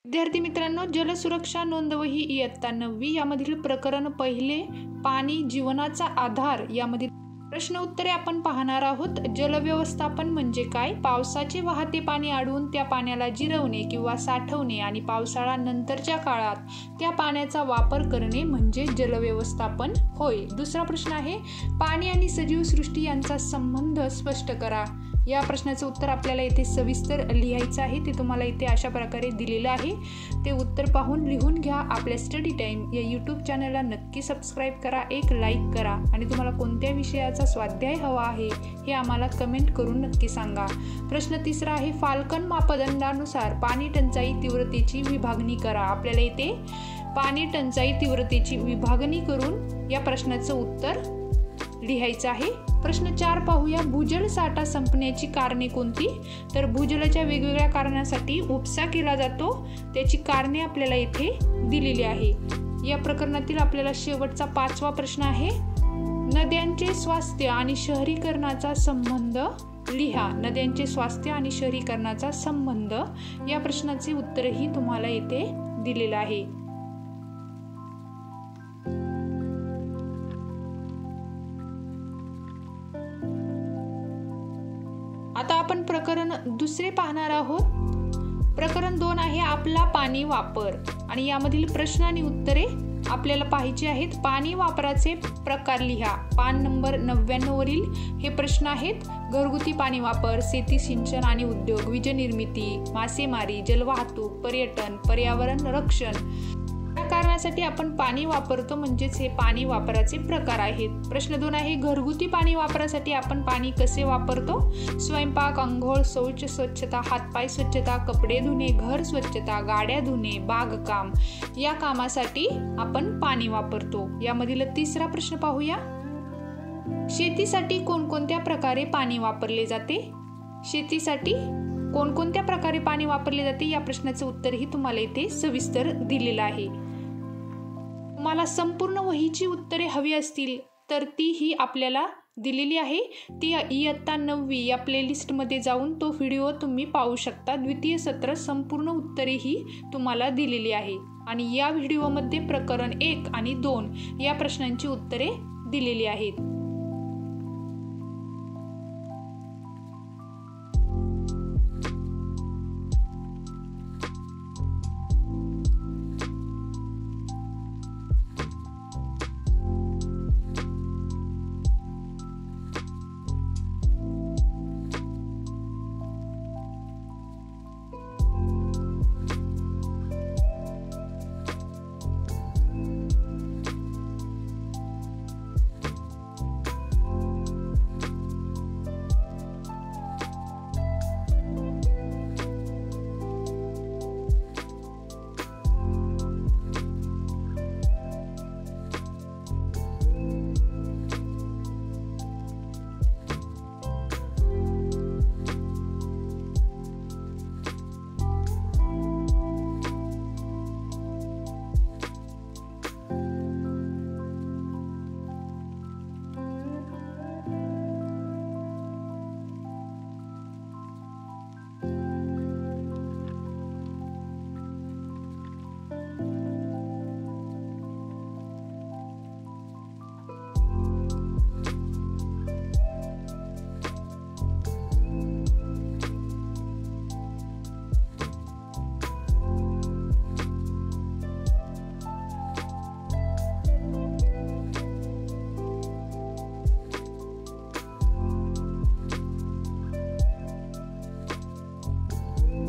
विद्यार्थी मित्रांनो, जलसुरक्षा नोंदवही इयत्ता 9वी यामधील प्रकरण पहिले पाणी जीवनाचा आधार यामधील प्रश्न उत्तरे आपण पाहणार आहोत। जलव्यवस्थापन म्हणजे काय, पावसाचे वाहते पाणी अडवून त्या पाण्याला जिरवणे किंवा साठवणे आणि पावसाळा नंतरच्या काळात त्या पाण्याचा वापर करणे म्हणजे जलव्यवस्थापन होय। दुसरा प्रश्न आहे, पाणी आणि सजीव सृष्टी यांचा संबंध स्पष्ट करा। या प्रश्नाचे उत्तर आपल्याला इथे सविस्तर लिहायचं आहे, ते तुम्हाला इथे अशा प्रकारे दिलेलं आहे। ते उत्तर पाहून लिहून घ्या। आपल्या स्टडी टाइम या यूट्यूब चॅनलला नक्की सबस्क्राईब करा, एक लाईक करा आणि तुम्हाला कोणत्या विषयाचा स्वाध्याय हवा आहे हे आम्हाला कमेंट करून नक्की सांगा। प्रश्न तिसरा आहे, फाल्कन मापदंडानुसार पाणी टंचाई तीव्रतेची विभागणी करा। आपल्याला इथे पाणी टंचाई तीव्रतेची विभागणी करून या प्रश्नाचं उत्तर लिहायचं आहे। प्रश्न 4 पाहूया, भूजल साठा संपण्याची कारणे कोणती। तर भूजलाच्या वेगवेगळ्या कारणासाठी उपसा केला जातो, त्याची कारणे आपल्याला इथे दिलेली आहे। या प्रकरणातील आपल्याला शेवटचा 5वा प्रश्न आहे, नद्यांचे स्वास्थ्य आणि शहरीकरणाचा संबंध लिहा। नद्यांचे स्वास्थ्य आणि शहरीकरणाचा संबंध या प्रश्नाचे उत्तरही तुम्हाला इथे दिलेलं आहे। आता आपण प्रकरण दुसरे पाहणार आहोत। प्रकरण 2 आहे, आपला पाणी वापर आणि यामधील प्रश्न आणि उत्तरे आपल्याला पाहायची आहेत। पाणी वापराचे प्रकार लिहा। पान नंबर 99 वरील हे प्रश्न आहेत। घरगुती पाणी वापर, शेती सिंचन आणि उद्योग, वीज निर्मिती, मासेमारी, जलवाहतूक, पर्यटन, पर्यावरण रक्षण या कारणासाठी आपण पाणी वापरतो, म्हणजेच हे पाणी वापराचे प्रकार आहेत। प्रश्न 2 आहे, घरगुती पाणी वापरासाठी आपण पाणी कसे वापरतो। स्वयंपाक, अंघोळ, शौच स्वच्छता, हातपाय स्वच्छता, कपडे धुणे, घर स्वच्छता, गाड्या धुणे, बागकाम या कामासाठी आपण पाणी वापरतो। यामधील तिसरा प्रश्न पाहूया, शेतीसाठी कोणकोणत्या प्रकारे पाणी वापरले जाते। शेतीसाठी कोणकोणत्या प्रकारे पाणी वापरले जाते या प्रश्नाचे उत्तरही तुम्हाला इथे सविस्तर दिलेलं आहे। तुम्हाला संपूर्ण वहीची उत्तरे हवी असतील तर तीही आपल्याला दिलेली आहे। ती इयत्ता 9वी या प्लेलिस्ट मध्ये जाऊन तो व्हिडिओ तुम्ही पाहू शकता। द्वितीय सत्र संपूर्ण उत्तरेही तुम्हाला दिलेली आहे आणि या व्हिडिओमध्ये प्रकरण 1 आणि 2 या प्रश्नांची उत्तरे दिलेली आहेत।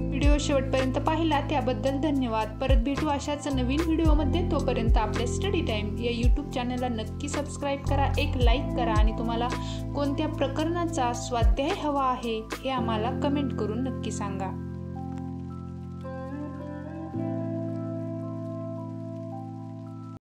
व्हिडिओ शेवटपर्यंत पाहिला त्याबद्दल धन्यवाद। परत भेटू अशाच नवीन व्हिडिओमध्ये। तोपर्यंत आपल्या स्टडी टाइम या यूट्यूब चॅनलला नक्की सबस्क्राईब करा, एक लाईक करा आणि तुम्हाला कोणत्या प्रकरणाचा स्वाध्याय हवा आहे हे आम्हाला कमेंट करून नक्की सांगा।